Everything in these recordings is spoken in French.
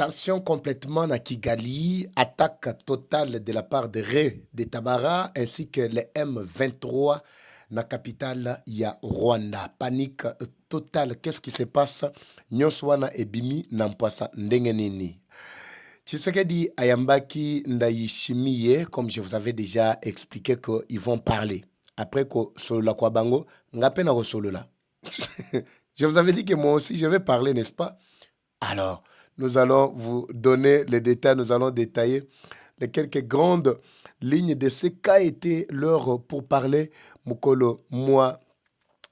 Tension complètement à Kigali, attaque totale de la part de Ré de Tabara ainsi que les M23 na capitale ya Rwanda. Panique totale. Qu'est-ce qui se passe? Nyoswana et Bimi n'empoissa ndengenini. Tshisekedi Ayambaki Ndayishimiye, comme je vous avais déjà expliqué qu'ils vont parler. Après que solo la Kwabango, ngapena ko solo là. Je vous avais dit que moi aussi je vais parler, n'est-ce pas? Alors, nous allons vous donner les détails, nous allons détailler les quelques grandes lignes de ce qu'a été l'heure pour parler. Mukolo, moi,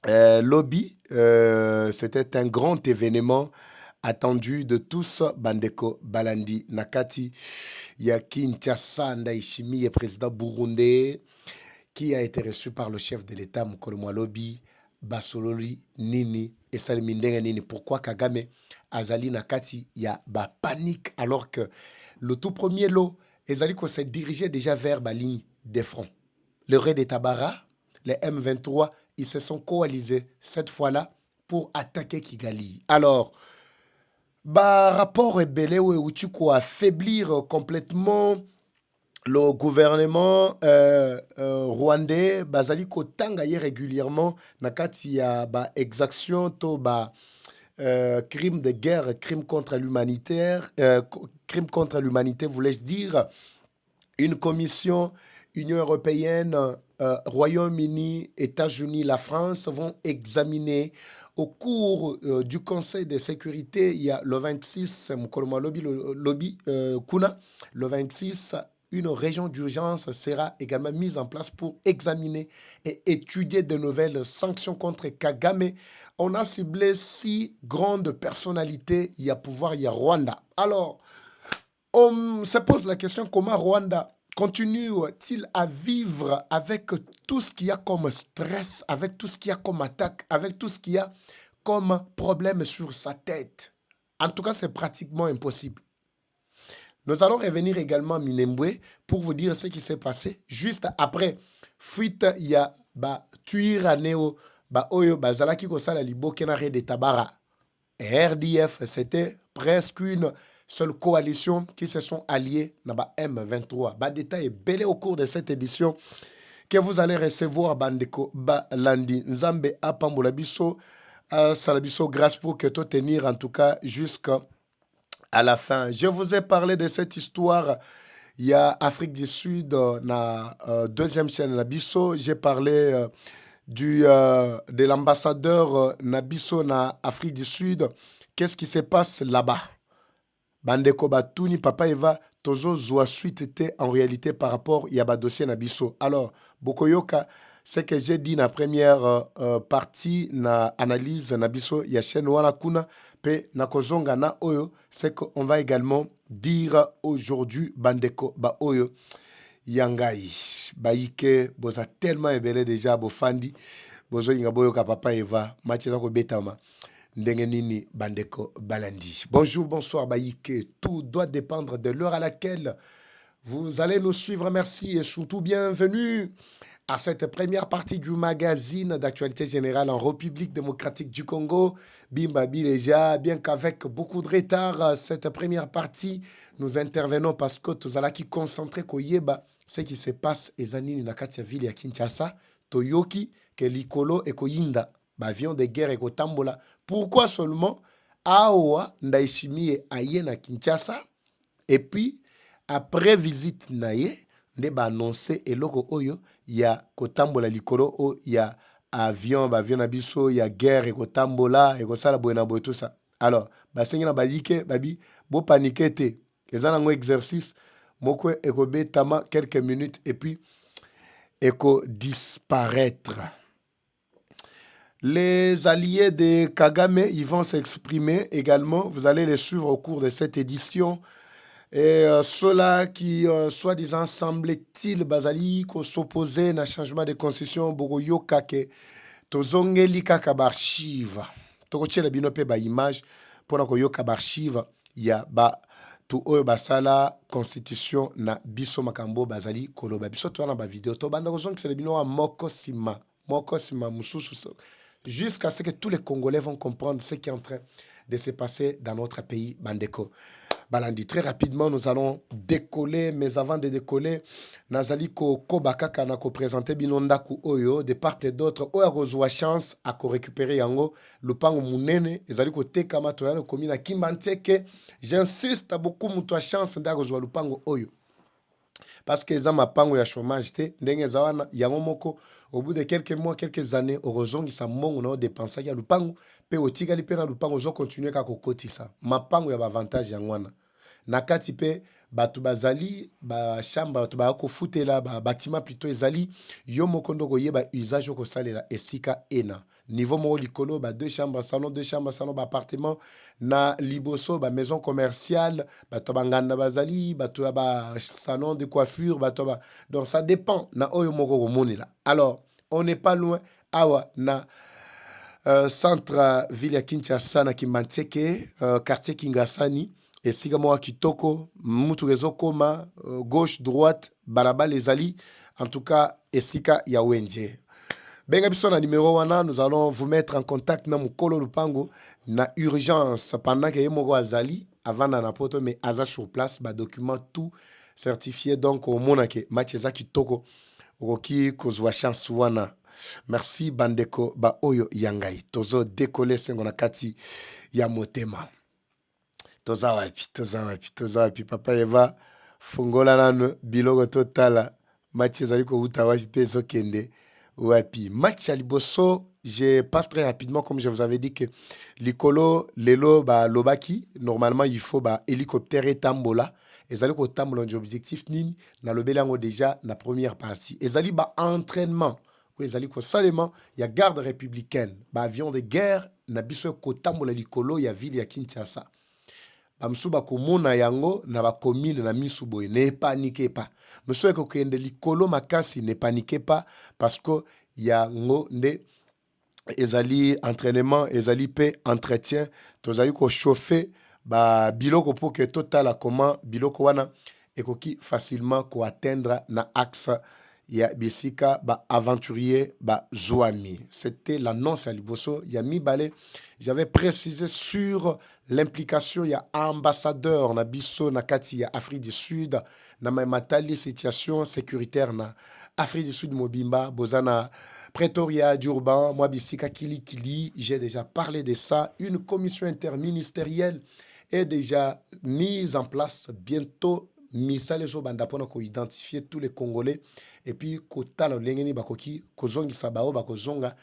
lobby, c'était un grand événement attendu de tous. Bandeko Balandi Nakati, Yakin Kinshasa Ndayishimiye, président burundais, qui a été reçu par le chef de l'État, Mukolo Lobby, Basololi Nini et Salimindenge Nini. Pourquoi Kagame Azali Nakati, il y a panique alors que le tout premier lot, Ezali s'est dirigé déjà vers la ligne des fronts. Le Ré de Tabara, les M23, ils se sont coalisés cette fois-là pour attaquer Kigali. Alors, rapport Ebele où tu quoi affaiblir complètement le gouvernement rwandais bazali kotanga ye régulièrement nakati ya exaction to crime de guerre, crime contre l'humanité, voulais-je dire. Une commission, Union européenne, Royaume-Uni, États-Unis, la France vont examiner au cours du Conseil de sécurité, il y a le 26, le 26, une région d'urgence sera également mise en place pour examiner et étudier de nouvelles sanctions contre Kagame. On a ciblé 6 grandes personnalités. Il y a pouvoir, il y a Rwanda. Alors, on se pose la question, comment Rwanda continue-t-il à vivre avec tout ce qu'il y a comme stress, avec tout ce qu'il y a comme attaque, avec tout ce qu'il y a comme problème sur sa tête? En tout cas, c'est pratiquement impossible. Nous allons revenir également à Minembwe pour vous dire ce qui s'est passé. Juste après, fuite, il y a Tuira Neo, Oyo, Zalaki Kosala Libokena Ré de Tabara. Et RDF, c'était presque une seule coalition qui se sont alliés dans M23. Détail est belé au cours de cette édition que vous allez recevoir Bandeko Balandi Nzambe Apambola Biso, Salabiso, grâce pour que tout tenir en tout cas jusqu'à la fin. Je vous ai parlé de cette histoire. Il y a Afrique du Sud, na deuxième chaîne Nabiso. J'ai parlé de l'ambassadeur Nabiso na Afrique du Sud. Qu'est-ce qui se passe là-bas? Bandeko Batuni, Papa Eva, Tozo Zoa suite était en réalité par rapport à Yaba dossier Nabiso. Alors, Bokoyoka, ce que j'ai dit dans la première partie, na analyse Nabiso, Yachen Wala Kuna, Pe Nakozonga na Oyo, c'est qu'on va également dire aujourd'hui, Bandeko Ba Oyo, Yangai, Baïke, Boza tellement ébélé déjà, Bofandi, Bozo Yingaboyoka, Papa Eva, Machezako Betama. Ndengenini Bandeko Balandi. Bonjour, bonsoir Baïke. Tout doit dépendre de l'heure à laquelle vous allez nous suivre. Merci et surtout bienvenue à cette première partie du magazine d'actualité générale en République démocratique du Congo. Bimba Bileja, bien qu'avec beaucoup de retard, cette première partie, nous intervenons parce que tout qui concentré Koyeba, ce qui se passe et Zanini Nakatia ville à Kinshasa, Toyoki, Kelikolo et Koyinda. Avion de guerre et Kotambola. Pourquoi seulement Aowa Ndaishimiye aye na Kinshasa et puis après visite naye nde ba annoncer eloko oyo ya Kotambola likolo o ya avion na biso ya guerre et Kotambola et kosala boena boy tout ça. Alors basengi na balike babi bo paniquer te. Ezana ngo exercice moko ekobetama quelques minutes et puis eko disparaître. Les alliés de Kagame, ils vont s'exprimer également. Vous allez les suivre au cours de cette édition. Et ceux-là qui, soi-disant, semblent-ils, Bazali, qu'on s'opposait à un changement de constitution, Bogoyo Kake, Tozongeli Kakabarchive. Tokochele binope ba image, pour qu'on yoka barchive, il y a tout oyo basala constitution na biso makambo Bazali, koloba biso to na ba vidéo. To banda kozong c'est le bino a moko sima mususu. Jusqu'à ce que tous les Congolais vont comprendre ce qui est en train de se passer dans notre pays, Bandeko. Balandi. Très rapidement, nous allons décoller, mais avant de décoller, Nazali ko kobakaka na ko présenter binondaku oyo de part et d'autre oyo akozwa chance à ko récupérer yango lupango munene ezali ko tekama to yana komi na Kimbanteke. J'insiste beaucoup mutu a chance nda kozwa lupango oyo. Parce que eza mapango ya chômage te ndenge eza wana yango moko au bout de quelques mois quelques années okozongisa mbongo na odépensaki ya lupango mpe otikali mpe na lupango ozokontinue kaka kokotisa mapango ya bavantage yango wana na kati mpe bato bazali bachambre bato baya kofutela babatima plutôt ezali yo moko nde okoyeba usage okosalela esika ena niveau moko likolo deux chambres salon baappartement na liboso maison commerciale bato banganda bazali bato ya salon de coiffure bato donc ça dépend na oyo moko komonela. Alors on n'est pas loin awa na centre ville ya Kinshasa na Kimbanteke quartier Kingasani esika moko kitoko mutu ezokoma gauche droite balabala ezali en tout cas esika ya wenje. Benga biso na numéro wana, nous allons vous mettre en contact na mukolo lupango na urgence pendant que yemoko azali avant na poto mais aza sur place ba document tout certifié donc au monake match eza kitoko okoki kozwa chance wana. Merci bandeko ba oyo yangai tozo décoller sengo na kati ya motema. Toza wapi papa eva fungola nano biloko totala match ezali ko uta wapi peso kende. Wapi match à liboso, je passe très rapidement comme je vous avais dit que likolo lelo ba lobaki normalement il faut ba hélicoptère et tambola ezali ko tambola objectif nini na lobelango déjà na première partie ezali ba entraînement ou ezali ko salement ya garde républicaine ba avion de guerre na biso ko tambola likolo ya ville ya Kinshasa bamsu bakomona yango na bacommune na misu boye ne paniquez pas monsieur ko kende likolo makasi ne paniquez pas parce que yango nde ezali entraînement ezali pe entretien tozali ko chauffer ba biloko pour que total comment biloko wana ekoki facilement ko atteindre na axe ya bisika ba aventurier ba Zouami. C'était l'annonce à Liboso. Il y a Mibale. J'avais précisé sur l'implication. Il y a ambassadeur na biso na kati ya Afrique du Sud na matali situation sécuritaire na Afrique du Sud mobimba bozana Pretoria d'Urban moi bisika kili j'ai déjà parlé de ça. Une commission interministérielle est déjà mise en place bientôt. Misale zo banda pona ko identifier tous les Congolais et puis kotala lengeni bakoki kozongisa bao bakozonga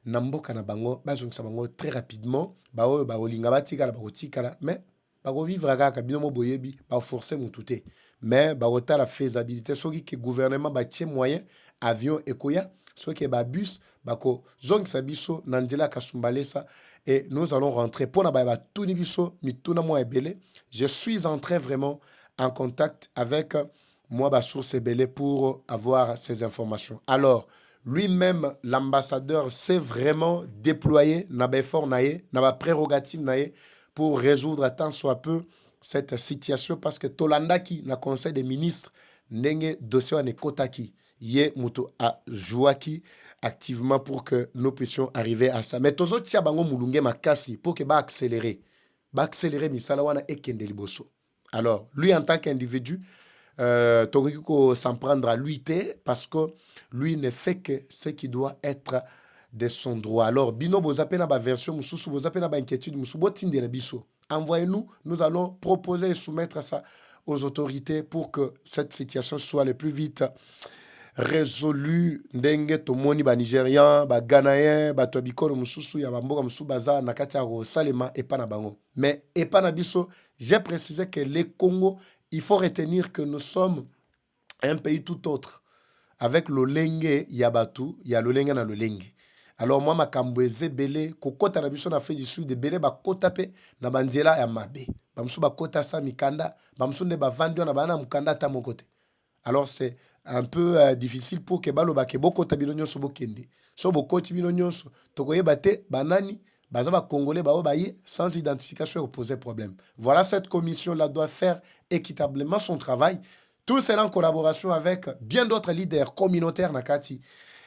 na mboka na bango bazongisa bango très rapidement bao baolinga batika la bakotika mais bako vivre kaka binomo boyebi ba forcer mutute mais bakota la faisabilité soki que gouvernement ba tie moyen avion ekoya soki ba bus bako zongisa biso na nzela kasumbalesa et nous allons rentrer pona ba tuni biso mituna mo ebele. Je suis en train vraiment en contact avec moi, Source Belé, pour avoir ces informations. Alors, lui-même, l'ambassadeur, s'est vraiment déployé, n'a pas effort, n'a pas prérogative, pour résoudre tant soit peu cette situation, parce que Tolandaki, le conseil des ministres, n'enge dossier ne kotaki, yé muto a jouaki activement pour que nous puissions arriver à ça. Mais tozo tia bango mulunge makasi pour que ba accélérer misala wana ekende liboso. Alors, lui, en tant qu'individu, Toriko s'en prendre à lui parce que lui ne fait que ce qui doit être de son droit. Alors, Bino Bozapena ba version, Moussou Bozapena ba inquiétude, Moussou Botinde Biso. Envoyez-nous, nous allons proposer et soumettre ça aux autorités pour que cette situation soit le plus vite résolue. Ndenge tomoni ba Nigérian, ba Ghanéen, ba Tobikoro Moussou, ya Bamboka Moussou Baza, Nakati Aro Salema et Panabango. Mais et Panabiso, j'ai précisé que les Congo, il faut retenir que nous sommes un pays tout autre. Avec l'Olenge, Yabatu, il y a l'Olenge na l'Olenge. Alors moi, ma kamboueze belé, kokota na biso na fait du sud, de belé ba kota pe, na banzela ya mabe. Bamsou ba kota sa mikanda, bamsou ne ba vandio na bana mukanda ta mon côté. Alors c'est un peu difficile pour que balo ba ke bokota bilonyo so bokende. So bokoti bilonyo so, tokoye bate, banani, Bazaba Congolais, sans identification, poser problème. Voilà, cette commission-là doit faire équitablement son travail. Tout cela en collaboration avec bien d'autres leaders communautaires, Nakati.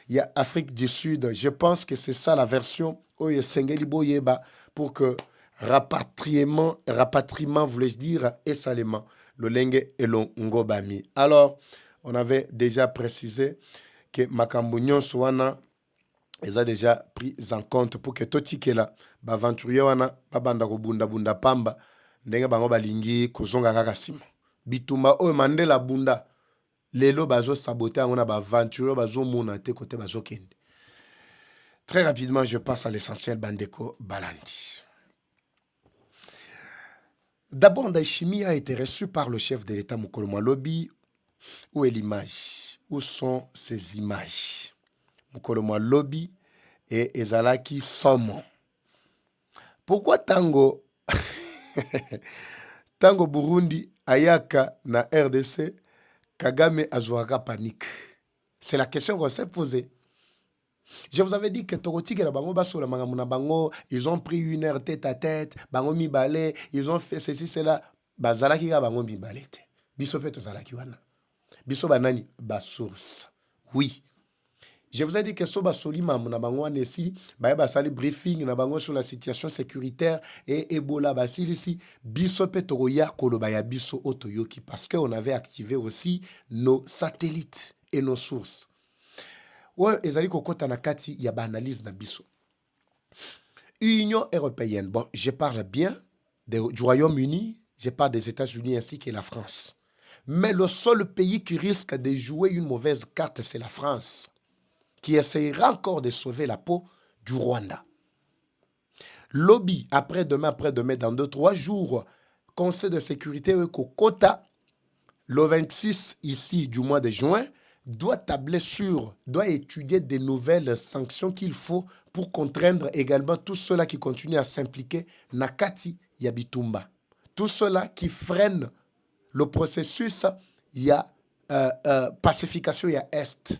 Il y a Afrique du Sud. Je pense que c'est ça la version où il y a Sengeli Boyeba pour que rapatriement voulais-je dire, et salement, le lenge et le ngobami. Alors, on avait déjà précisé que makambo nyonso wana eza déjà pris en compte pour que totikela baventurier wana babanda kobunda pamba ndenge bango balingi kozonga kaka nsima bitumba oyo Mandela bunda lelo bazosabote yango na baventurier bazomona te kote bazokende. Très rapidement, je passe à l'essentiel, Bandeko Balandi. D'abord, Ndayishimiye a été reçu par le chef de l'État Mokolo Malobi. Où est l'image? Où sont ces images? Mokolo Malobi et Ezalaki Somo. Pourquoi Tango Tango Burundi ayaka na RDC Kagame azwaka panique? C'est la question qu'on s'est posée. Je vous avais dit que Togotiki et Bango Basola Mangamuna Bango, ils ont pris une heure tête à tête, Bango mi balé, ils ont fait ceci, cela. Bazalaki ga Bango mi balé. Biso peto zalaki wana. Biso banani basource. Oui. Je vous ai dit que Soba Solima na Bango anesi, ba sali briefing na Bango sur la situation sécuritaire et Ebola basili ici. Biso peto ya kolobaya biso otoyoki parce qu'on avait activé aussi nos satellites et nos sources. Ouais, ezali kokota na kati ya ba analyse na biso. Union européenne. Bon, je parle bien du Royaume-Uni, je parle des États-Unis ainsi que la France. Mais le seul pays qui risque de jouer une mauvaise carte, c'est la France, qui essaiera encore de sauver la peau du Rwanda. Lobby, après-demain, dans 2-3 jours, Conseil de sécurité Kokota, le 26 ici du mois de juin, doit étudier des nouvelles sanctions qu'il faut pour contraindre également tous ceux-là qui continuent à s'impliquer Nakati Yabitumba. Tous ceux-là qui freinent le processus, il y a pacification, il y a Est.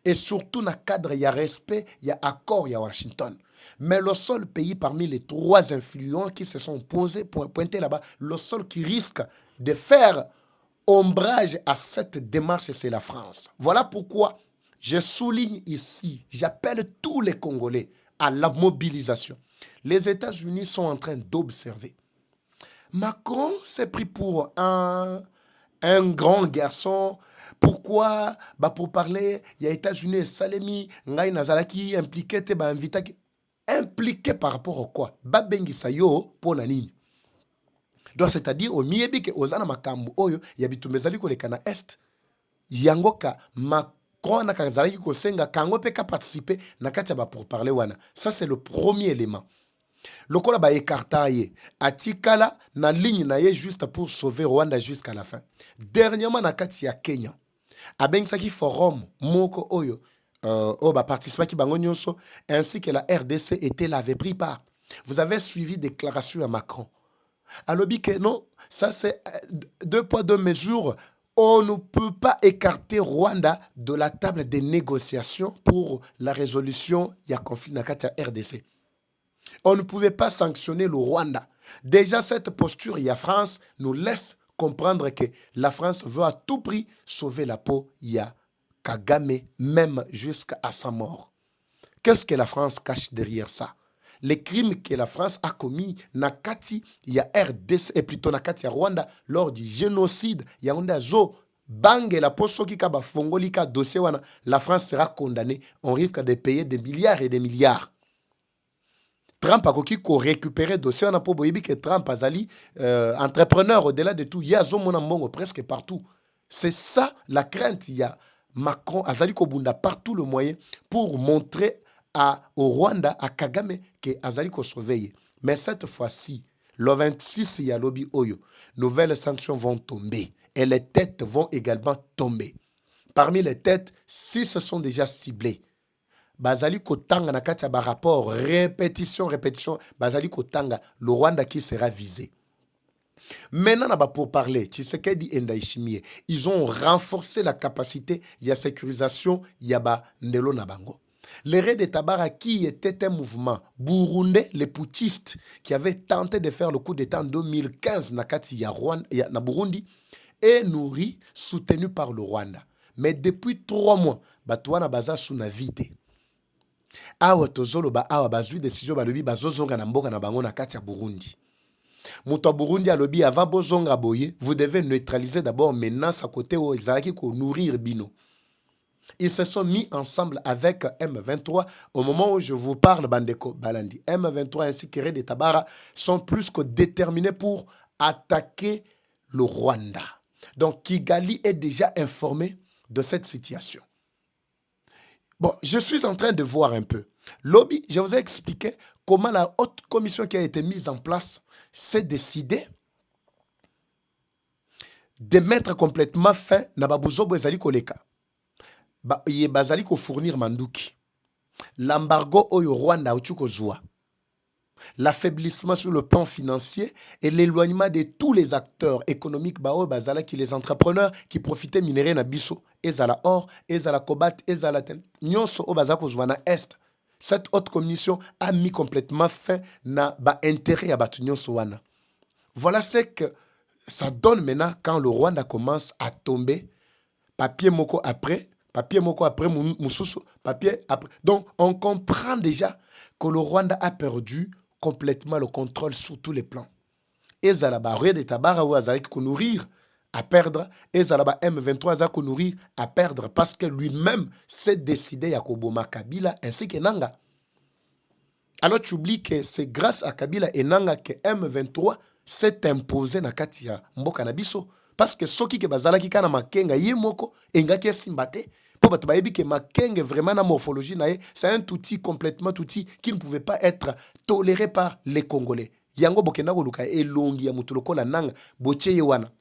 Et surtout, dans le cadre, il y a respect, il y a accord, il y a Washington. Mais le seul pays parmi les 3 influents qui se sont posés pour pointer là-bas, le seul qui risque de faire ombrage à cette démarche, c'est la France. Voilà pourquoi je souligne ici, j'appelle tous les Congolais à la mobilisation. Les États-Unis sont en train d'observer. Macron s'est pris pour un grand garçon. Pourquoi? Pour parler, il y a États-Unis et Salemi, Ngai Nazalaki, impliqué, impliqué par rapport au quoi? Babengi Sayo pour Nanini. Donc, c'est-à-dire, au Miebi, Ozana Makambu, Oyo, Yabitumezali Kolekana Est, Yangoka, Macron, Nakazalaki Kosenga, Kangopeka participer, Nakatiaba pour parler wana. Ça, c'est le premier élément. Le kola ba écartaye, Atikala, na ligne na ye juste pour sauver Rwanda jusqu'à la fin. Dernièrement, Nakati ya Kenya, Abengsaki Forum, Moko Oyo, participa qui bango nyonso, ainsi que la RDC était l'avait pris part. Vous avez suivi déclaration à Macron. Alors, que non, ça c'est 2 poids 2 mesures. On ne peut pas écarter Rwanda de la table des négociations pour la résolution du conflit dans la RDC. On ne pouvait pas sanctionner le Rwanda. Déjà, cette posture, il y a France, nous laisse comprendre que la France veut à tout prix sauver la peau. Il y a Kagame, même jusqu'à sa mort. Qu'est-ce que la France cache derrière ça? Les crimes que la France a commis, Nakati, il y a RDC, et plutôt Nakati, Rwanda, lors du génocide, il y a un zo, bang, la poso qui kaba fongolika dossier, la France sera condamnée. On risque de payer des milliards et des milliards. Trump a récupéré le dossier, on a pas boyebi que Trump a zali, entrepreneur au-delà de tout, il y a zomona mbongo presque partout. C'est ça la crainte, il y a Macron, Azali Kobunda, partout le moyen pour montrer au Rwanda, à Kagame, que Azali ko surveille. Mais cette fois-ci, le 26, il y a lobby Oyo. Nouvelles sanctions vont tomber. Et les têtes vont également tomber. Parmi les têtes, 6 sont déjà ciblées. Bazali Kotanga na kati ba rapport, répétition, Bazali Kotanga, le Rwanda qui sera visé. Maintenant, pour parler, Tshisekedi et Ndayishimiye, ils ont renforcé la capacité, il y a sécurisation, il y a Ndelo Nabango. Les raids de Tabara, qui était un mouvement burundais, les putschistes, qui avaient tenté de faire le coup d'État en 2015 na Burundi, est nourri, soutenu par le Rwanda. Mais depuis 3 mois, Batouana Baza Sunavite. awa tozoloba awa bazwi décision balobi bazozonga na mboka na bango na kati ya Burundi. Moto ya Burundi alobi ava bozonga boye, vous devez neutraliser d'abord menace à côté où ezalaki ko nourrir bino. Ils se sont mis ensemble avec M23. Au moment où je vous parle, Bandeko Balandi, M23 ainsi que Red Tabara sont plus que déterminés pour attaquer le Rwanda. Donc Kigali est déjà informé de cette situation. Bon, je suis en train de voir un peu. Lobby, je vous ai expliqué comment la haute commission qui a été mise en place s'est décidée de mettre complètement fin na babuzobo ezali koleka. Bazali ko fournir manduki. L'embargo au Rwanda uchukozwa. L'affaiblissement sur le plan financier et l'éloignement de tous les acteurs économiques bazala qui les entrepreneurs qui profitaient minerais na biso ezala or ezala cobalt ezala ten nyonso o bazako zwana est. Cette haute commission a mis complètement fin na ba intérêt à batu nyonso wana. Voilà ce que ça donne maintenant quand le Rwanda commence à tomber papier moko après moussousou, papier après. Donc on comprend déjà que le Rwanda a perdu complètement le contrôle sur tous les plans. Et Zalaba Red et Tabara ou Azalik qu'on nourrir à perdre, et Zalaba M23 Azak qu'on nourrir à perdre parce que lui-même s'est décidé à Koboma Kabila ainsi que Nanga. Alors tu oublies que c'est grâce à Kabila et Nanga que M23 s'est imposé na katia mboka na biso parce que soki ke bazalaki kana makenga yemoko engaki simbate. Pour que Makenge vraiment la morphologie c'est un outil complètement outil qui ne pouvait pas être toléré par les Congolais. Yango bokena luka elongi ya mutuloko la nang boche wana.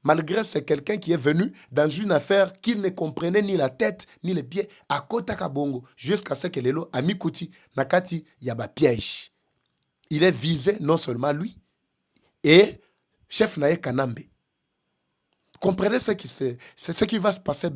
Malgré c'est quelqu'un qui est venu dans une affaire qu'il ne comprenait ni la tête ni les pieds à Kota Kabongo jusqu'à ce que lelo amikuti nakati yaba piège. Il est visé non seulement lui et chef nae Kanambe. Comprenez ce qui va se passer.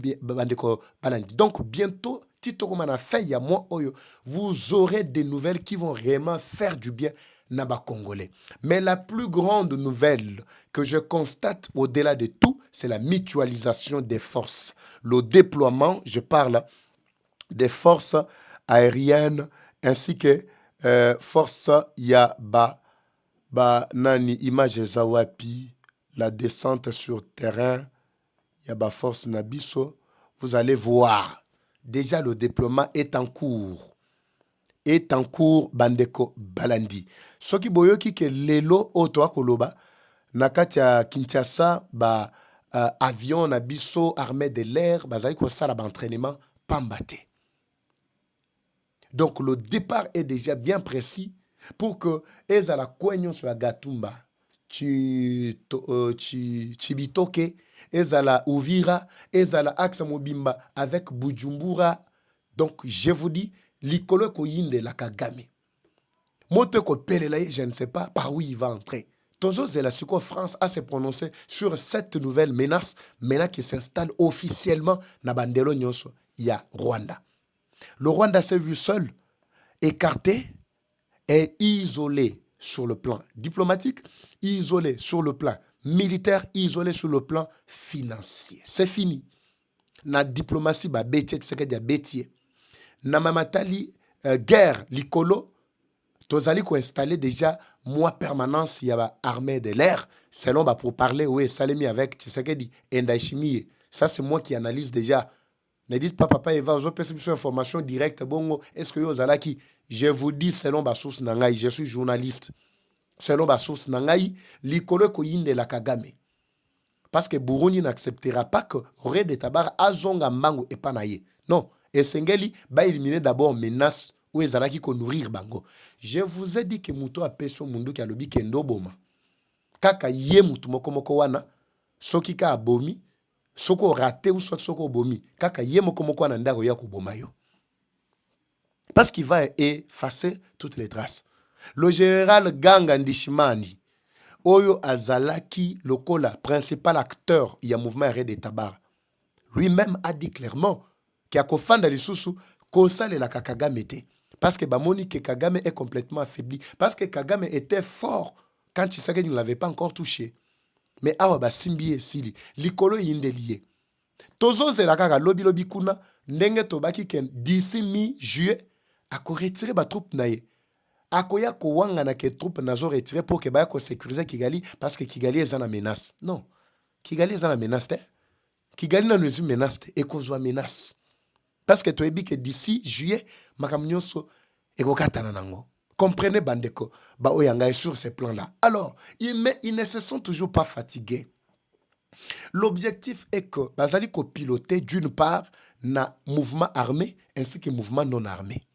Donc, bientôt, Tito Komana fait ya moi oyo, vous aurez des nouvelles qui vont vraiment faire du bien Naba Congolais. Mais la plus grande nouvelle que je constate au-delà de tout, c'est la mutualisation des forces. Le déploiement, je parle des forces aériennes ainsi que forces Yaba, Nani, Image Zawapi. La descente sur terrain, Yaba Force Nabiso, vous allez voir, déjà le déploiement est en cours. Bandeko Balandi. Ce qui boyoki que lelo otoa koloba, nakatia Kinshasa, avion Nabiso, armée de l'air, bazali ko sala entraînement, pambate. Donc le départ est déjà bien précis pour que ezala kwenyon sur la Gatumba. Chibitoke, ezala Uvira, ezala Axa Mobimba avec Bujumbura. Donc, je vous dis, l'ikolo ko yinde la Kagame. Moto ko pelelaye, je ne sais pas par où il va entrer. Tozo Zelasuko France a se prononcé sur cette nouvelle menace, menace qui s'installe officiellement na bandelo nyonso ya Rwanda. Le Rwanda s'est vu seul, écarté et isolé sur le plan diplomatique, isolé sur le plan militaire, isolé sur le plan financier. C'est fini. Na diplomatie ba bétier tseke dia bétier. Na mamatali guerre likolo tozali ko installer déjà moi permanence ya ba armée de l'air selon ba pour parler oui Salemi avec Tshisekedi Ndaishimiye. Ça c'est moi qui analyse déjà. Ne dites pas papa Eva aux autres sur information directe bongo est-ce que yo zalaki je vous dis selon ma source nangai, je suis journaliste. Selon ma source nangai, likolo ko yinde la Kagame. Parce que Burundi n'acceptera pas que Red Tabara azonga mbango epanaye. Non, et Sengeli va éliminer d'abord menace ou ezalaki ko nourrir bango. Je vous ai dit que muto a peso mundu ki alobi kendo boma. Kaka ye mutu moko wana soki ka abomi, soko raté ou soit soko bomi. Kaka ye moko wana ndako ya kuboma yo. Parce qu'il va effacer toutes les traces. Le général Ganga Ndishimani, Oyo Azalaki, Lokola, principal acteur, il y a mouvement Red Tabara, lui-même a dit clairement qu'il y a qu'au fan de l'Issoussou, Kosal et la Kagame était. Parce que Bamoni que Kagame est complètement affaibli. Parce que Kagame était fort quand Tshisekedi ne l'avait pas encore touché. Mais Awaba Simbi Sili, Likolo Yindelié. Tozo Zelakaka Lobi Lobi Kuna, Ndenge Tobaki Ken, d'ici mi-juillet, ako retirer ba troupe na ye. Akoya ko wanga na ke troupe nazo retirer pour que ba ko sécuriser Kigali parce que Kigali est en menace. Non. Kigali est en menace te. Kigali na nous menace te et kozwa menace. Parce que tu as dit que d'ici juillet makamnyoso ekokatana nango. Comprenez bandeko ba oyanga sur ces plans-là. Alors, ils ne se sont toujours pas fatigués. L'objectif est que bazali ko piloter d'une part na mouvement armé ainsi que mouvement non armé.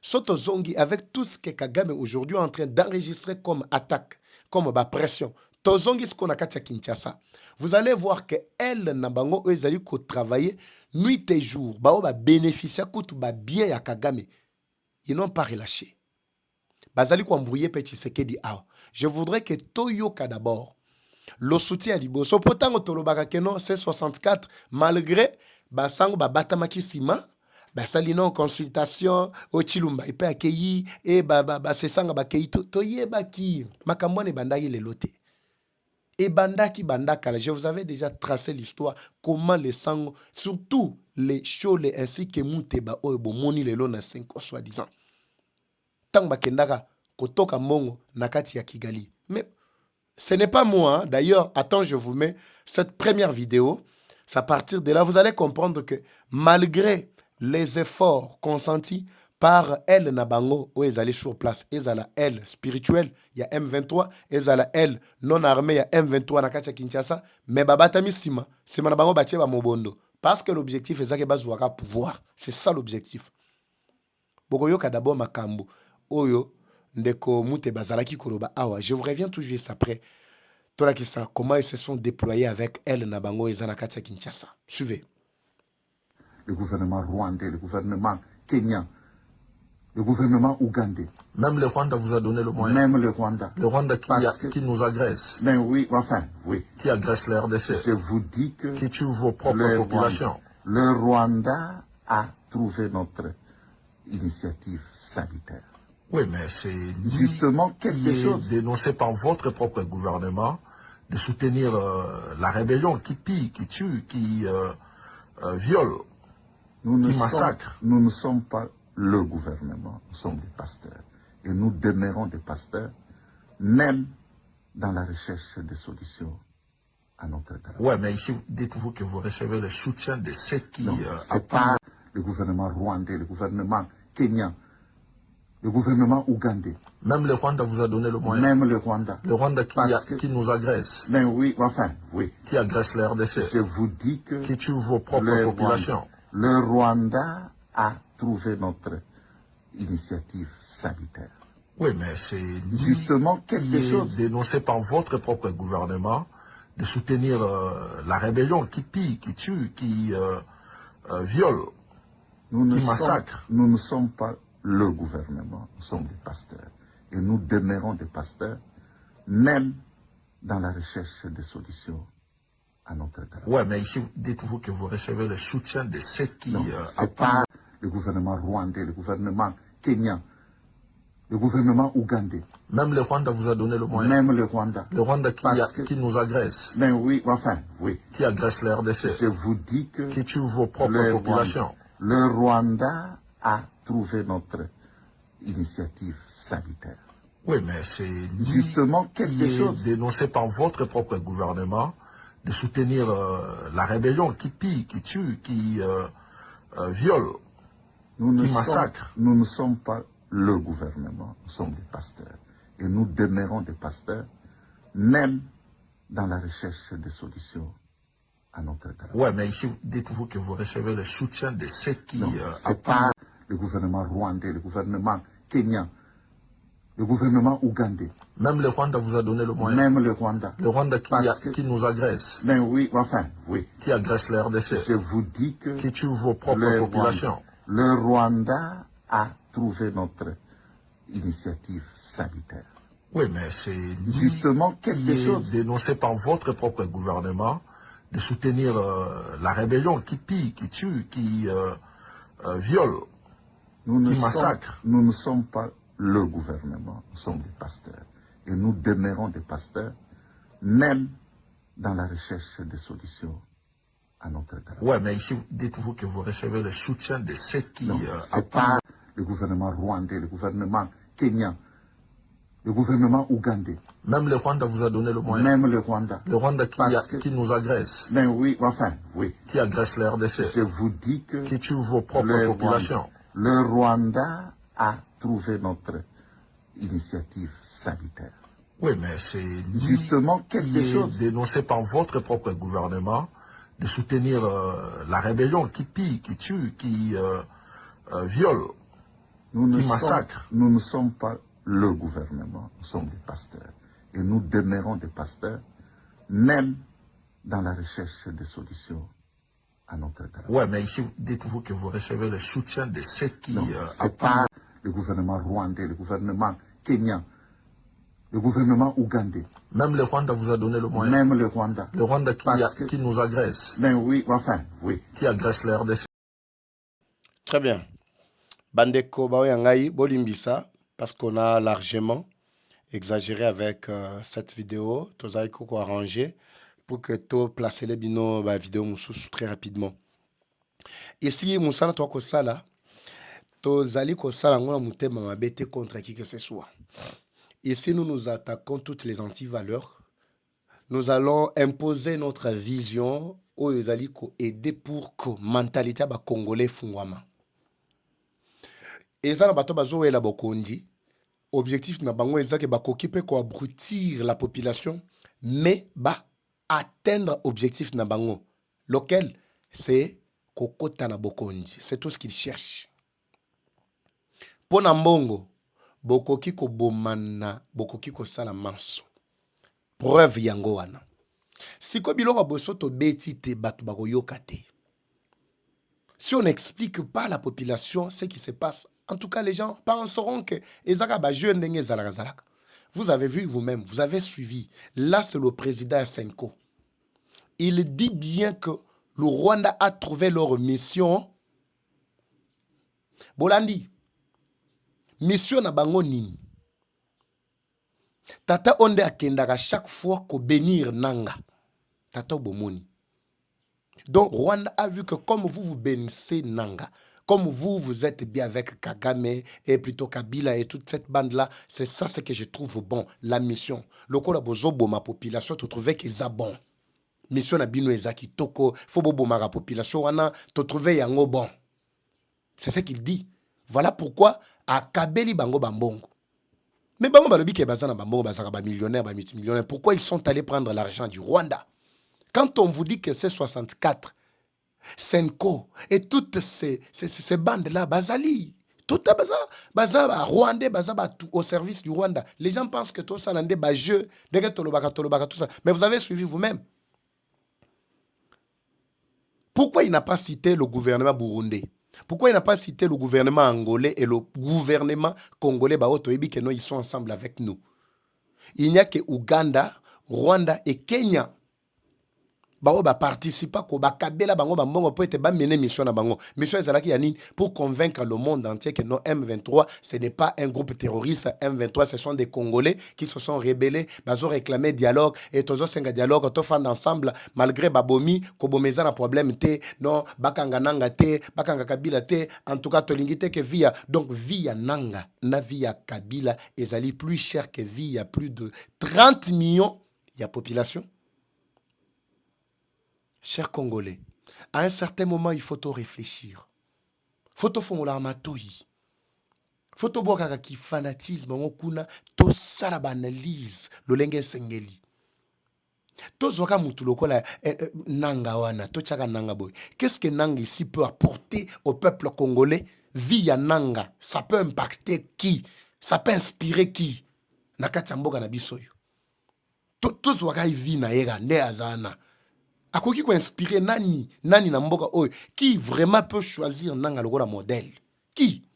Soto Zongi, avec tout ce que Kagame aujourd'hui est en train d'enregistrer comme attaque, comme pression, Tozongi ce qu'on a katia Kinshasa. Vous allez voir que elle Nabango eux allez ko travailler nuit et jour, ba ba bénéficier coûte ba bien ya Kagame. Ils n'ont pas relâché. Bazali ko embrouiller petit Sekedi a. Je voudrais que Toyoka d'abord le soutien à Liboso pourtant tolobaka keno C64 malgré basango ba batamaki sima basalino en consultation au Chilumba ipe akeyi e sesanga bakeyi toyebaki makambo ne bandaki le loté et bandaki bandaka. Je vous avais déjà tracé l'histoire comment les sangs surtout les Chole ainsi que Muteba oyo moni lelo na 5 soi-disant tang bakendaka kotoka mongo nakati ya Kigali. Mais ce n'est pas moi. Hein. D'ailleurs, attends, je vous mets cette première vidéo. C'est à partir de là, vous allez comprendre que malgré les efforts consentis par elle Nabango, où ils allaient sur place, ils allaient elle spirituelle, il y a M23, ils allaient elle non armée, il y a M23 Nakacha Kinshasa, mais Babatami Sima, Sima Nabango Bacheba Mobondo. Parce que l'objectif est ça que Bazouaka pouvoir. C'est ça l'objectif. Bogoyoka d'abord Makambo, Oyo. Ndeko Mute Bazalaki Koroba Awa. Je vous reviens tout juste après. Comment ils se sont déployés avec elle Nabango et Zanakatia Kinshasa. Suivez. Le gouvernement rwandais, le gouvernement kenyan, le gouvernement ougandais. Même le Rwanda vous a donné le moyen. Même le Rwanda. Le Rwanda qui nous agresse. Mais oui, enfin, oui. Qui agresse la RDC. Je vous dis que... Qui tue vos propres populations. Le Rwanda a trouvé notre initiative sanitaire. Oui, mais c'est justement quelque chose dénoncé par votre propre gouvernement de soutenir la rébellion qui pille, qui tue, qui viole, qui massacre. Nous ne sommes pas le gouvernement, nous sommes des pasteurs. Et nous demeurons des pasteurs, même dans la recherche des solutions à notre travail. Oui, mais ici, dites-vous que vous recevez le soutien de ceux qui... Non, c'est pas le gouvernement rwandais, le gouvernement kenyan, le gouvernement ougandais. Même le Rwanda vous a donné le moyen. Même le Rwanda. Le Rwanda qui nous agresse. Mais oui, enfin, oui. Qui agresse la RDC. Je vous dis que... Qui tue vos propres populations. Le Rwanda a trouvé notre initiative sanitaire. Oui, mais c'est justement quelque chose dénoncé par votre propre gouvernement de soutenir la rébellion qui pille, qui tue, qui viole, qui massacre. Nous ne sommes pas le gouvernement, nous sommes des pasteurs. Et nous demeurons des pasteurs, même dans la recherche des solutions à notre travail. Oui, mais ici, dites-vous que vous recevez le soutien de ceux qui... Non, c'est pas le gouvernement rwandais, le gouvernement kenyan, le gouvernement ougandais. Même le Rwanda vous a donné le moyen. Même le Rwanda. Le Rwanda qui nous agresse. Mais oui, enfin, oui. Qui agresse la RDC. Je vous dis que... Qui tue vos propres populations. Le Rwanda a trouvé notre initiative sanitaire. Oui, mais c'est justement quelque chose dénoncé par votre propre gouvernement de soutenir la rébellion qui pille, qui tue, qui viole, qui massacre. Nous ne sommes pas le gouvernement, nous sommes des pasteurs. Et nous demeurons des pasteurs, même dans la recherche des solutions à notre travail. Oui, mais ici, dites-vous que vous recevez le soutien de ceux qui... c'est pas le gouvernement rwandais, le gouvernement kenyan, le gouvernement ougandais. Même le Rwanda vous a donné le moyen. Même le Rwanda. Le Rwanda qui nous agresse. Mais oui, enfin, oui. Qui agresse la RDC. Je vous dis que... Qui tue vos propres populations. Le Rwanda a trouvé notre initiative sanitaire. Oui, mais c'est justement quelque chose dénoncé par votre propre gouvernement de soutenir la rébellion qui pille, qui tue, qui viole, qui massacre. Nous ne sommes pas le gouvernement, nous sommes des pasteurs. Et nous demeurons des pasteurs, même dans la recherche des solutions à notre travail. Oui, mais ici, dites-vous que vous recevez le soutien de ceux qui... c'est pas le gouvernement rwandais, le gouvernement kenyan, le gouvernement ougandais. Même le Rwanda vous a donné le moyen. Même le Rwanda. Le Rwanda Parce qui nous agresse. Mais oui, enfin, oui. Qui agresse la RDC. Je vous dis que... Qui tue vos propres populations. Le Rwanda a trouvé notre initiative sanitaire. Oui, mais c'est justement quelque chose dénoncé par votre propre gouvernement de soutenir la rébellion qui pille, qui tue, qui viole, qui massacre. Nous ne sommes pas le gouvernement, nous sommes des pasteurs. Et nous demeurons des pasteurs, même dans la recherche des solutions à notre travail. Oui, mais ici, dites-vous que vous recevez le soutien de ceux qui... c'est pas le gouvernement rwandais, le gouvernement kenyan, le gouvernement ougandais. Même le Rwanda vous a donné le moyen. Même le Rwanda. Le Rwanda qui nous agresse. Mais oui, enfin, oui. Qui agresse la RDC. Très bien. Bandeko Baoyangai, Bolimbisa, parce qu'on a largement exagéré avec cette vidéo. Tozali Koko arrangé pour que tu places les bino vidéo très rapidement. Ici, Moussala, toi, Kosala, Tozali Kosala, on a monté ma bête contre qui que ce soit. Ici, nous nous attaquons toutes les antivaleurs. Nous allons imposer notre vision aux aider pour que la mentalité ba congolais fungwama. Et ça, na bato bazo la bokondi. Objectif na bango ezake ba kokipe ko abrutir la population, mais ba atteindre objectif na bango, lequel c'est kokota na bokondi. C'est tout ce qu'ils cherchent. Pona mbongo bokoki ko bomana, bokoki ko sala manso. Preuve yango wana. Siko biloko bosoto beti te batu bako yokate. Si on n'explique pas à la population ce qui se passe, en tout cas les gens penseront que vous avez vu vous-même, vous avez suivi. Là c'est le président Senko. Il dit bien que le Rwanda a trouvé leur mission. Bolandi. Mission na bango nini. Tata onde akendaka chaque fois ko bénir nanga. Tata bomoni. Donc Rwanda a vu que comme vous bénissez nanga, comme vous êtes bien avec Kagame et plutôt Kabila et toute cette bande-là, c'est ça ce que je trouve bon, la mission. Le ko la bozobo ma population, tu trouvais que ça bon. Mission na bino ezaki toko, faut bobo ma population wana, tu trouvais yango bon. C'est ce qu'il dit. Voilà pourquoi à Kabeli bango bambongo. Mais bango balobi ke bazana bambongo bazaka ba millionnaire, ba multimillionnaire. Pourquoi ils sont allés prendre l'argent du Rwanda? Quand on vous dit que c'est 64, Senko et toutes ces bandes-là, Bazali, tout baza Rwandais, baza au service du Rwanda. Les gens pensent que tout ça, c'est un jeu, tout ça. Mais vous avez suivi vous-même. Pourquoi il n'a pas cité le gouvernement burundais? Pourquoi il n'a pas cité le gouvernement angolais et le gouvernement congolais? Ils sont ensemble avec nous. Il n'y a que Ouganda, Rwanda et Kenya. Bao ba participa ko ba kabela bango ba mbongo po ete ba mener mission na bango. Mission ezalaki yani pour convaincre le monde entier que non, M23 ce n'est pas un groupe terroriste. M23 ce sont des Congolais qui se sont rebellés, bazo réclamer dialogue et tozo senga dialogue to fan ensemble malgré babomi ko bomeza na problème te non bakanga nanga te bakanga kabila te en tout cas to lingite que via donc via nanga na via kabila ezali plus cher que via plus de 30 millions il y a population. Chers Congolais, à un certain moment, il faut tout réfléchir. Il faut tout faire la matouille. Il faut tout voir qui fanatisme, on kuna to sala banalise, le lenge sengeli. To zoka mutuloko la nanga wana, to chaka nanga boy. Qu'est-ce que nanga ici peut apporter au peuple congolais via nanga? Ça peut impacter qui? Ça peut inspirer qui? Nakati mboga na bisoyo. To zoka ivi na yega ne azana. A quoi qui peut inspirer nani na mboka oyo qui vraiment peut choisir nanga lokola modèle qui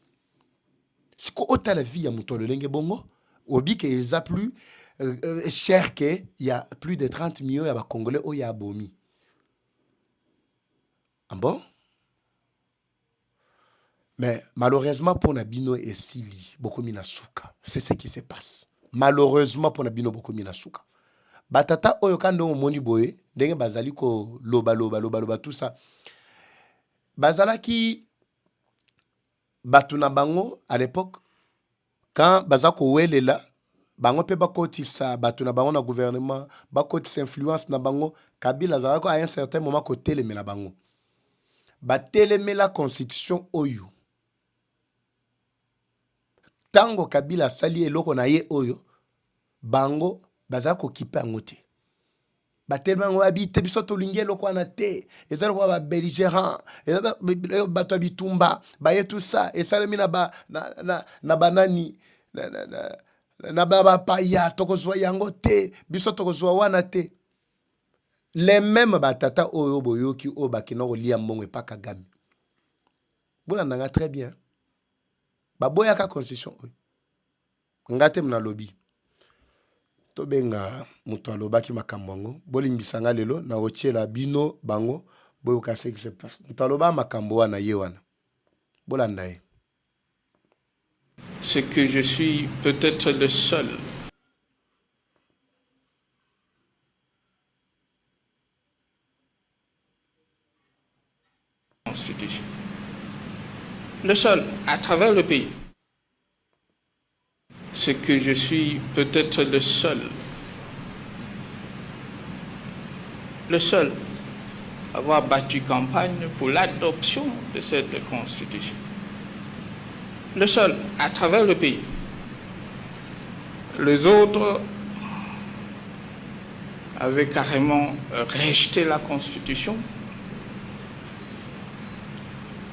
si ko ota la vie ya muto le lenge bongo obi que ils a plus cher que il y a plus de 30 millions ya ba congolais oyo ya bomi. Ah bon? Mais malheureusement pour Nabino et Sili beaucoup mina suka. C'est ce qui se passe. Malheureusement pour Nabino beaucoup mina suka. Batata oyo kando moni boye ndenge bazali ko loba tout ça bazala ki batuna bango à l'époque quand bazako welela bango pe bakotisa batuna bango na gouvernement bakotisa influence na bango Kabila zalako à un certain moment ko telemela bango ba telemela constitution oyo tango Kabila sali eloko na ye oyo bango bazako kipe angote batelema ngo habite biso to lingelo kwa na te ezalo kwa ba belligérant bato bitumba baye tout ça et ça na ba na banani na ba paya tokozwa yango te biso tokozwa wana te les mêmes batata oyo boyoki o bakina ko lia mbongo pa Kagame bona nanga très bien baboya ka constitution oyo ngate mna lobby to benga muto alobaki makambo yango bolimbisanga lelo na otiela bino bango boyoka ce qui se passe muto aloba makambo wana ye wana bolanda ye. C'est que je suis peut-être le seul constitution, le seul à travers le pays. C'est que je suis peut-être le seul à avoir battu campagne pour l'adoption de cette constitution. Le seul à travers le pays. Les autres avaient carrément rejeté la constitution.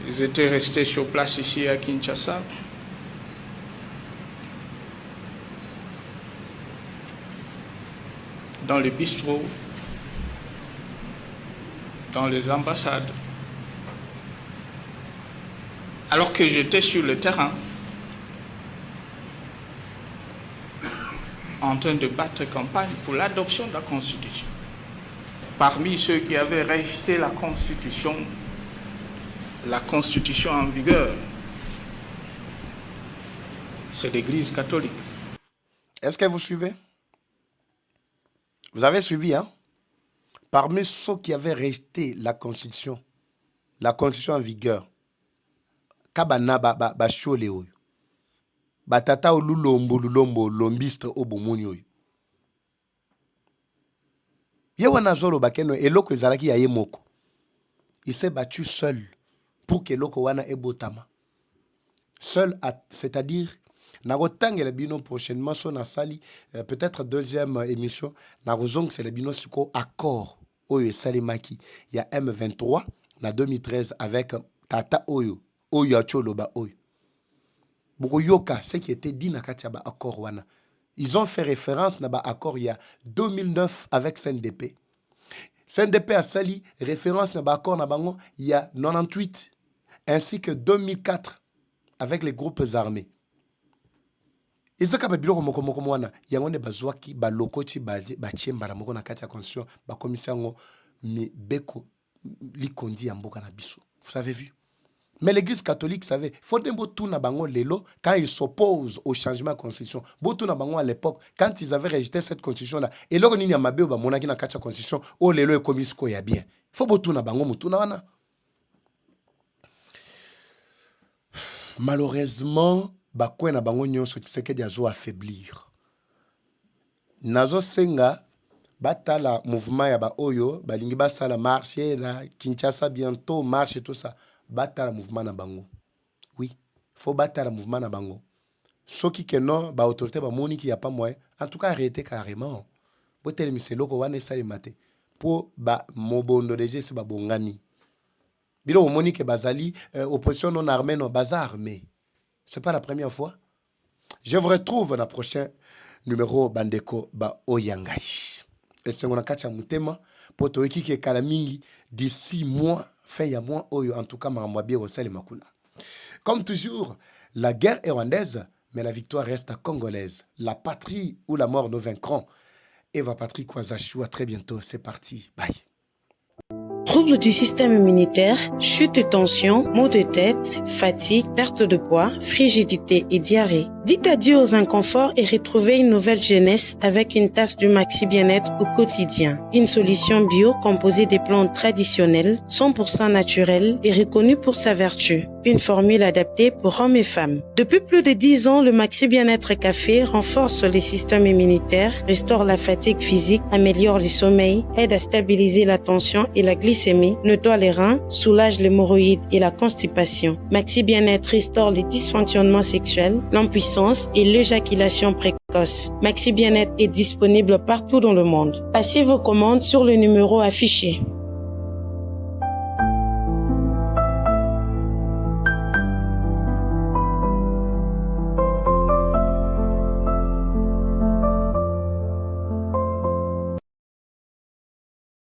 Ils étaient restés sur place ici à Kinshasa. Dans les bistrots, dans les ambassades. Alors que j'étais sur le terrain, en train de battre campagne pour l'adoption de la Constitution. Parmi ceux qui avaient rejeté la Constitution en vigueur, c'est l'Église catholique. Est-ce que vous suivez? Vous avez suivi, hein? Parmi ceux qui avaient rejeté la Constitution en vigueur, Kabana ba shole oyo. Batata o lulombo lombiste o bomoni oyo. Ye wana zolo bakeno eloko ezalaki ya ye moko. Il s'est battu seul pour que eloko wana ebotama. Seul, c'est-à-dire Nagotangela bino prochainement son asali peut-être deuxième émission Nagozong c'est le bino siko accord oyo salimaki il y a M23 na 2013 avec Tata Oyo Acholoba Oyo. Boko yoka ce qui était dit na kati ba accord wana. Ils ont fait référence na ba accord il y a 2009 avec CNDP. CNDP a sali référence na ba accord na bango il y a 98 ainsi que 2004 avec les groupes armés. Ezaka babiloko moko wana yango ne bazwaki ba lokoti ba chiembara moko na kati ya constitution ba commission mi beko likondi ya mboka na biso. Vous avez vu? Mais l'église catholique savait, faut dembo tout na bango lelo quand ils s'opposent au changement de constitution. Botou na bango à l'époque quand ils avaient rejeté cette constitution là et loko nini ya mabe ba monaki na kati ya constitution o lelo e commis ko ya bien. Faut botou na bango mutu na wana. Malheureusement bakwe na bango nyonso Tshisekedi azo affaiblir. Nazo senga batala mouvement ya ba oyo balingi basala marché na Kinshasa bientôt marche et tout ça batala mouvement na bango. Oui, faut batala mouvement na bango. Soki que non ba autorité ba moni qui y a pas moyen en tout cas arrêter carrément. Botel miseloko wana sali mate pour ba mobondo déjà se ba bongami. Bilo moni que bazali opposition non armée non bazar armé. C'est pas la première fois. Je vous retrouve dans le prochain numéro Bandeko ba Oyangai. Et c'est mon kacha mutema pour to ekike kalamingi d'ici mois fin ya mois oyo en tout cas maramwabie osali makuna. Comme toujours, la guerre est rwandaise mais la victoire reste congolaise. La patrie ou la mort nous vaincront. Eva Patrick Kwazachou, à très bientôt, c'est parti. Bye. Troubles du système immunitaire, chute de tension, maux de tête, fatigue, perte de poids, frigidité et diarrhée. Dites adieu aux inconforts et retrouvez une nouvelle jeunesse avec une tasse du Maxi Bien-être au quotidien. Une solution bio composée des plantes traditionnelles, 100% naturelles et reconnue pour sa vertu. une formule adaptée pour hommes et femmes. Depuis plus de 10 ans, le Maxi Bien-être Café renforce les systèmes immunitaires, restaure la fatigue physique, améliore le sommeil, aide à stabiliser la tension et la glycémie, nettoie les reins, soulage l'hémorroïde et la constipation. Maxi Bien-être restaure les dysfonctionnements sexuels, l'impuissance et l'éjaculation précoce. Maxi Bien-être est disponible partout dans le monde. Passez vos commandes sur le numéro affiché.